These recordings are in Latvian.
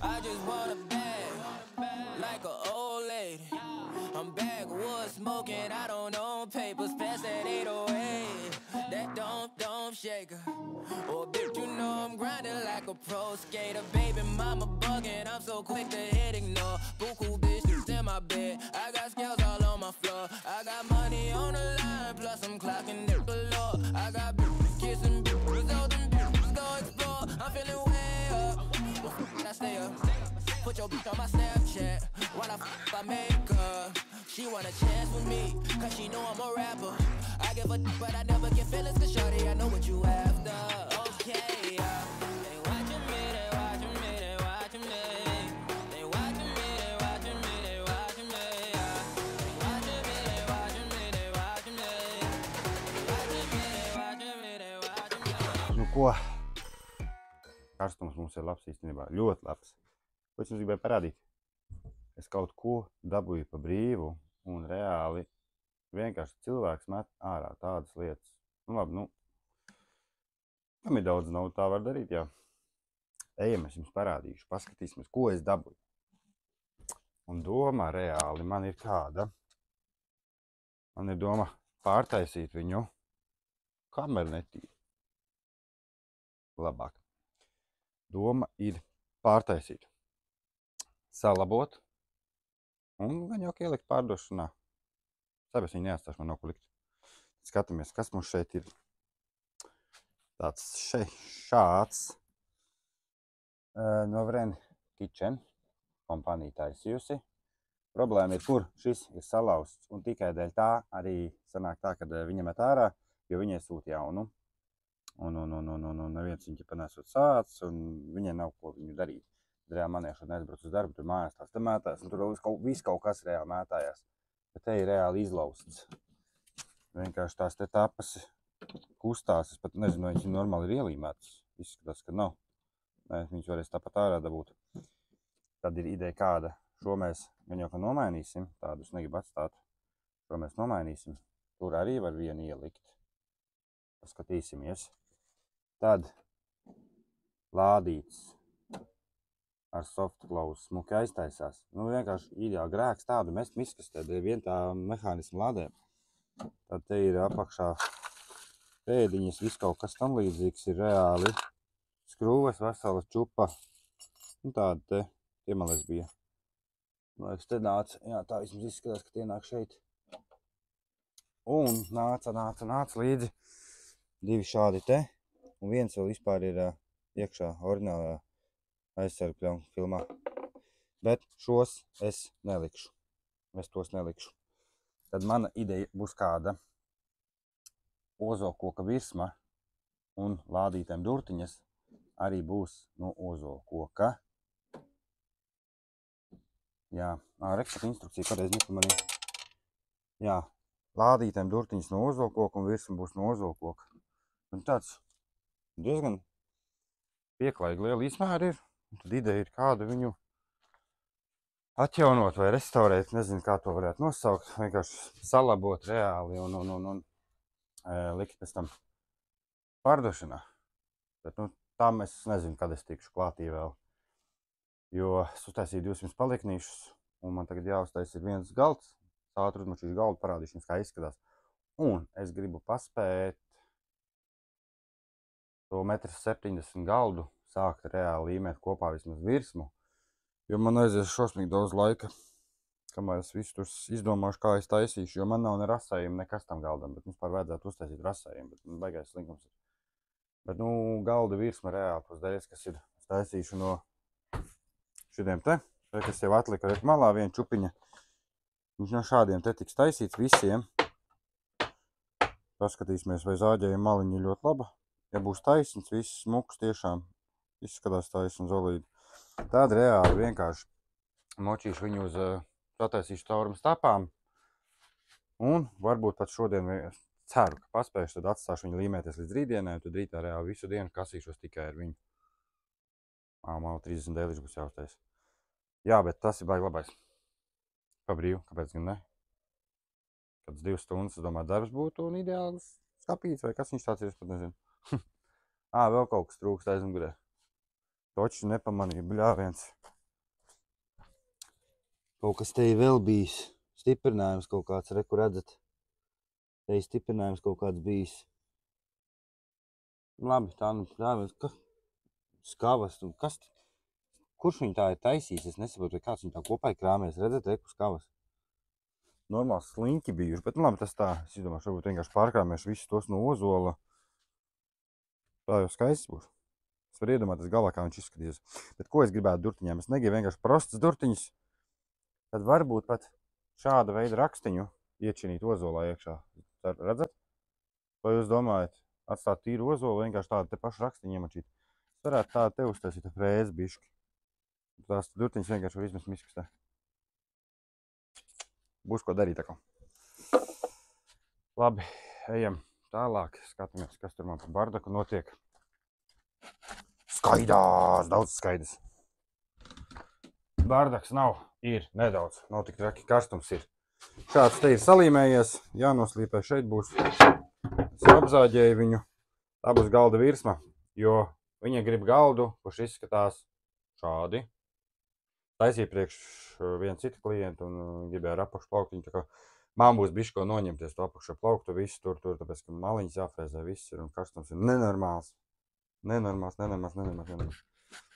I just want a bag, like an old lady. I'm backwoods smoking, I don't own papers, pass that 808. That don't shake her. Oh, bitch, you know I'm grinding like a pro skater. Baby mama bugging, I'm so quick to hit ignore. Buku bitches in my bed, I got scales all on my floor. I got money on the line, plus I'm clocking it below. I got bitches kissing bitches, all them bitches go explore. I'm feeling way up, well, I stay up. Put your bitch on my Snapchat, while I make her. She want a chance with me, cause she know I'm a rapper. I give a but I never get feelings, cause shorty, I know what you after. Okay, they watching me, they watching me, they watching me. They watching me, they watching me, they watching me. They watching me, they watching me, they watching me. They watching me, they watching me, they watching me. Nu ko? Karstums mums ir labs īstenībā, ļoti labs. Ko es jums gribēju parādīt? Es kaut ko dabūju pa brīvu un reāli vienkārši cilvēks met ārā tādas lietas. Nu labi, kam ir daudz naudu, tā var darīt, jā. Ejam, es jums parādīšu, paskatīsimies, ko es dabūju. Un doma reāli man ir kāda. Man ir doma pārtaisīt viņu kabinetī. Labāk. Doma ir pārtaisīt, salabot un gan jau ielikt pārdošanā. Tāpēc viņi neatstāšu, man nav ko likt. Skatāmies, kas mums šeit ir. Tāds šāds Novren Kitchen kompānija taisījusi. Problēma ir, kur šis ir salauzts, un tikai dēļ tā arī sanāk tā, kad viņa met ārā, jo viņai sūta jaunu. Un neviens viņu nesot sācis, un viņai nav ko viņu darīt. Reāli man šodien aizbrauc uz darbu, tur mājās tās te mētājās, un tur viss kaut kas reāli mētājās. Bet te ir reāli izlausts. Vienkārši tās te tapas kustās, es pat nezinu, vai viņas ir normāli ir ielīmētas. Izskatās, ka nav. Nē, viņas varēs tāpat ārā dabūt. Tad ir ideja kāda. Šo mēs gan jau ka nomainīsim, tādus negribu atstāt. Šo mēs nomainīsim. Tur arī var vienu ielikt. Paskatīsimies. Tad lādīts ar soft close smuki aiztaisās. Nu vienkārši ideāli grēks tādu mest miskastē, dēļ vien tā mehānismu lādēm. Tad te ir apakšā pēdiņas, viss kaut kas tam līdzīgs ir reāli. Skrūves, veselas čupa. Nu tāda te, tie man liekas bija. Man liekas, te nāca, jā, tā vismaz izskatās, ka tie nāk šeit. Un nāca līdzi divi šādi te. Un viens vēl vispār ir iekšā oriģinālā aizsargu filmā. Bet šos es nelikšu. Es tos nelikšu. Tad mana ideja būs kāda. Ozolkoka virsma un lādītēm durtiņas arī būs no ozolkoka. Jā, reksat instrukcija, kādreiz nepamanīju. Jā, lādītēm durtiņas no ozolkoka un virsma būs no ozolkoka. Un tāds diezgan pieklājīgi liela izmēra ir. Tad ideja ir kāda viņu atjaunot vai restaurēt, nezinu, kā to varētu nosaukt, vienkārši salabot reāli un likt pēc tam pārdošanā. Bet, tam es nezinu, kad es tikšu klātī vēl, jo es uztaisīju 200 palieknīšus, un man tagad jāuztais ir viens galds, ātri uzmačīšu galdu, parādīšu jums, kā izskatās. Un es gribu paspēt to 1,70 m galdu sākt reāli līmēt kopā vismaz virsmu, jo man aizies šausmīgi daudz laika, kamēr es visu tur izdomāšu, kā es taisīšu, jo man nav ne rasējuma, nekas tam galdam, bet vispār vajadzētu uztaisīt rasējumu, bet baigais slinkums ir. Bet, galda virsma reāli pusdēļas, kas ir, es taisīšu no šitiem te, kas jau atlika rek malā viena čupiņa, viņš no šādiem te tiks taisīts visiem. Paskatīsimies, vai zāģējuma maliņa ir ļoti laba. Ja būs taisns, viss smuks tiešām izskatās taisn zolīdi. Tad reāli vienkārši močīšu viņu uz sataisīšu caurumu stapām. Un varbūt pat šodien ceru, ka paspēšu, tad atstāšu viņu līmēties līdz rītdienai, un tad rītā reāli visu dienu kasīšos tikai ar viņu. Mālu 30 dēliņš būs jāuztais. Jā, bet tas ir baigi labais. Pa brīvu, kāpēc gan ne? Kāds 2 stundas, es domāju, darbs būtu un ideāls skapīts, vai kas viņš tāds ir, es pat nezinu. Vēl kaut kas trūkst aizmugurē. Točs nepamanīja, bļāviens. Kaut kas te ir vēl bijis. Stiprinājums kaut kāds, re, kur redzat. Te ir stiprinājums kaut kāds bijis. Labi, tā nu, skavas, nu, kas, kurš viņu tā ir taisījis? Es nesaprotu, vai kāds viņu tā kopā ir krāmies. Redzat, reku skavas. Normāls sliņķi bijuši, bet nu labi, tas tā, es izdomāšu, varbūt vienkārši pārkrāmēšu visus tos no ozola. Tā jau skaists būs. Es varu iedomāties galvā, kā viņš izskatīsies. Bet ko es gribētu durtiņām? Es negribu vienkārši prostas durtiņas. Tad varbūt pat šāda veida rakstiņu iečinīt ozolā iekšā. Redzat? Vai jūs domājat, atstāt tīru ozolu, vienkārši tādu te pašu rakstiņu iemačīt? Es varētu tādu te uztaisīt frēzi bišķi. Tās durtiņas vienkārši var izmest miskastē. Būs ko darīt atkal. Labi, ejam tālāk. Skatāmies, kas tur man par bardaku notiek. Skaidās, daudz skaidrs. Bardaks nav, ir nedaudz. Nav tik traki, karstums ir. Šāds te ir salīmējies. Jānoslīpē šeit būs. Es apzāģēju viņu. Tā būs galda virsma, jo viņa grib galdu, kurš izskatās šādi. Taisīja priekš vienu citu klientu un gribēja ar apakšu plauktiņu. Tā kā man būs bišķi ko noņemties to apakšu plauktu, visu tur, tāpēc, ka maliņas jāfrēzē, viss ir un karstums ir nenormāls. Nenormāls.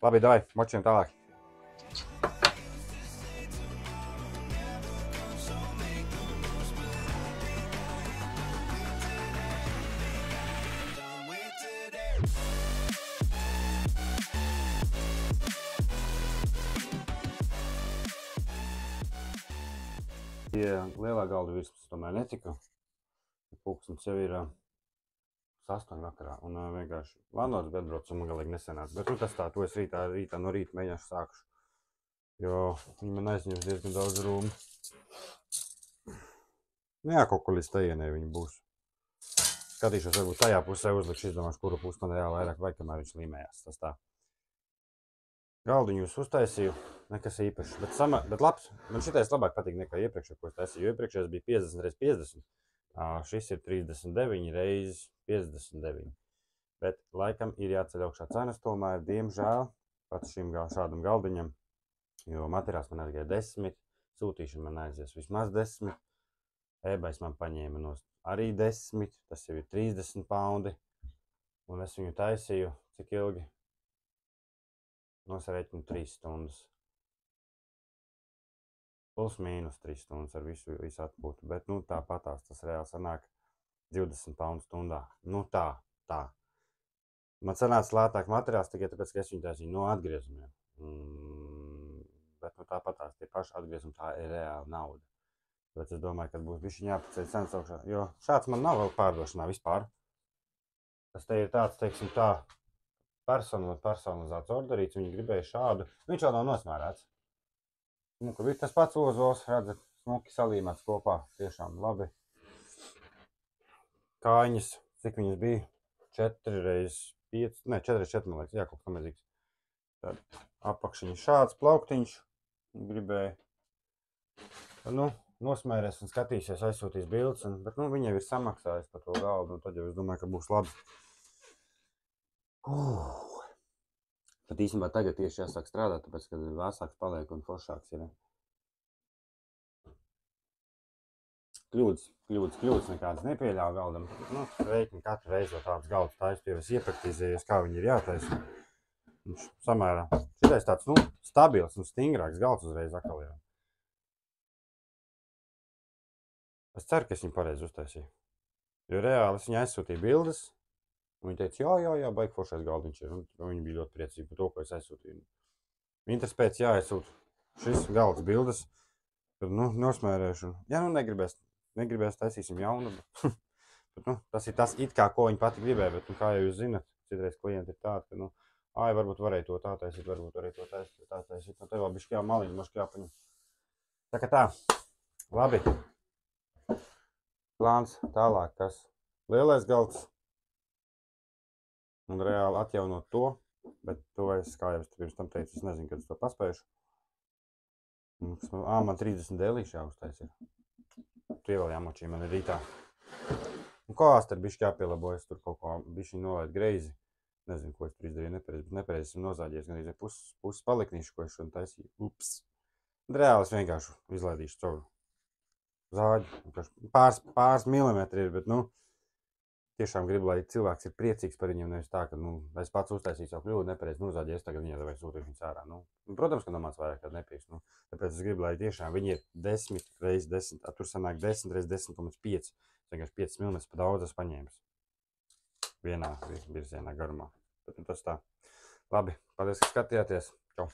Labi, davai, močiem tālāk. Lielā galda virsmas tomēr netika. Pulkstens jau ir 8 vakarā un vienkārši vanots bedbrots un man galīgi nesenāca. Bet nu tas tā, to es rītā no rīta mēģināšu sākšu. Jo viņi man aizņems diezgan daudz rūmu. Nu jā, kaut kur līdz tajienē viņi būs. Skatīšos, varbūt tajā pusē uzlikšu, izdomāšu, kuru pusi man reāli vairāk vajag, kamēr viņš līmējās. Tas tā. Galdiņu jūs uztaisīju, nekas īpašs, bet labs. Man šitais labāk patīk nekā iepriekšējā, ko es taisīju, jo iepriekšējais bija 50 x 50. Šis ir 39 x 59. Bet laikam ir jāceļ augšā cenas, tomēr, diemžēl, pats šim šādam galdiņam, jo materiāls man aizgāja 10, sūtīšana man aizies vismaz 10, ebais man paņēma no arī 10, tas jau ir 30 paundi, un es viņu taisīju, cik ilgi? Nosarēķinu 3 stundas. Plus mīnus 3 stundas ar visu atpūtu, bet nu tāpatās tas reāli sanāk 20 paundu stundā. Nu tā. Man sanāca lētāk materiāls tikai tāpēc, ka es viņu taisīju no atgriezumiem. Bet nu tāpatās tie paši atgriezumi, tā ir reāla nauda. Bet es domāju, ka būs bišķiņ jāpaceļ cenas augšā, jo šāds man nav vēl pārdošanā vispār. Tas te ir tāds, teiksim tā, personalizēts orderīts, viņi gribēja šādu. Viņš jau nav nosmērēts. Smuka bija tas pats ozols, redzat, smuki salīmēts kopā, tiešām labi. Kājiņas, cik viņas bija? 4 x 5, ne, 4 x 4, man liekas, jā, kaut kā mazīgs. Tad apakšiņš šāds plauktiņš gribēja. Tad, nu, nosmērēs un skatīsies, aizsūtīs bildes, bet, nu, viņiem ir samaksājis par to galdu, un tad jau es domāju, ka būs labi. Tad īstenībā tagad tieši jāsāk strādāt, tāpēc, kad vēsāks paliek un foršāks ir. Kļūdas nekādas nepieļauj galdam. Nu, rēķini katru reizi vēl tāds galds taisa, jo es iepraktizējies, kā viņi ir jātaisa. Viņš samērā. Šitais tāds, nu, stabils un stingrāks galds uzreiz atkal ir. Es ceru, ka es viņu pareizi uztaisīju. Jo reāli es viņai aizsūtīju bildes. Viņi teica, jā, baigi foršais galdiņš ir. Viņi bija ļoti priecīgi par to, ko es aizsūtīju. Intereses pēc jāaizsūt šis galds bildes, tad, nu, nosmērēšu. Ja, nu, negribēs taisīsim jaunu. Bet, nu, tas ir tas it kā, ko viņi pati gribēja, bet, nu, kā jau jūs zinat, citreiz klienti ir tādi, ka, nu, varbūt varēja to tā taisīt, varbūt varēja to tā taisīt. Nu, tev vēl bišķi jā maliņu, mašķi jāpaņem. Tā kā tā, labi. Plāns tālāk, kas lielais galds. Un reāli atjaunot to, bet to es, kā jau es pirms tam teicu, es nezinu, kad es to paspējušu. Man 30 dēlīši jāuztais ir. Tie vēl jāmočī man ir rītā. Un kāst ar bišķi jāpielabojas, tur kaut ko bišķi nolaid greizi. Nezinu, ko es tur izdarīju nepareizi, bet nepareizi esmu nozāģies, gan arī puses paliknīšu, ko es šodien taisīju. Ups! Reāli es vienkārši izlaidīšu caur zāģi. Pāris milimetri ir, bet, nu, tiešām gribu, lai cilvēks ir priecīgs par viņiem, nevis tā, ka, nu, es pats uztaisīju savu kļūdu, nepareizi nozāģies, tagad viņai vajag sūtīt viņus ārā. Nu, protams, ka nomāc vairāk, kad nepīks. Nu, tāpēc es gribu, lai tiešām viņi ir 10 reiz 10, tur sanāk 10 reiz 10,5. Vienkārši 5 mm pa daudz es paņēmis. Vienā virzienā garumā. Bet, nu, tas tā. Labi, paldies, ka skatījāties. Čau!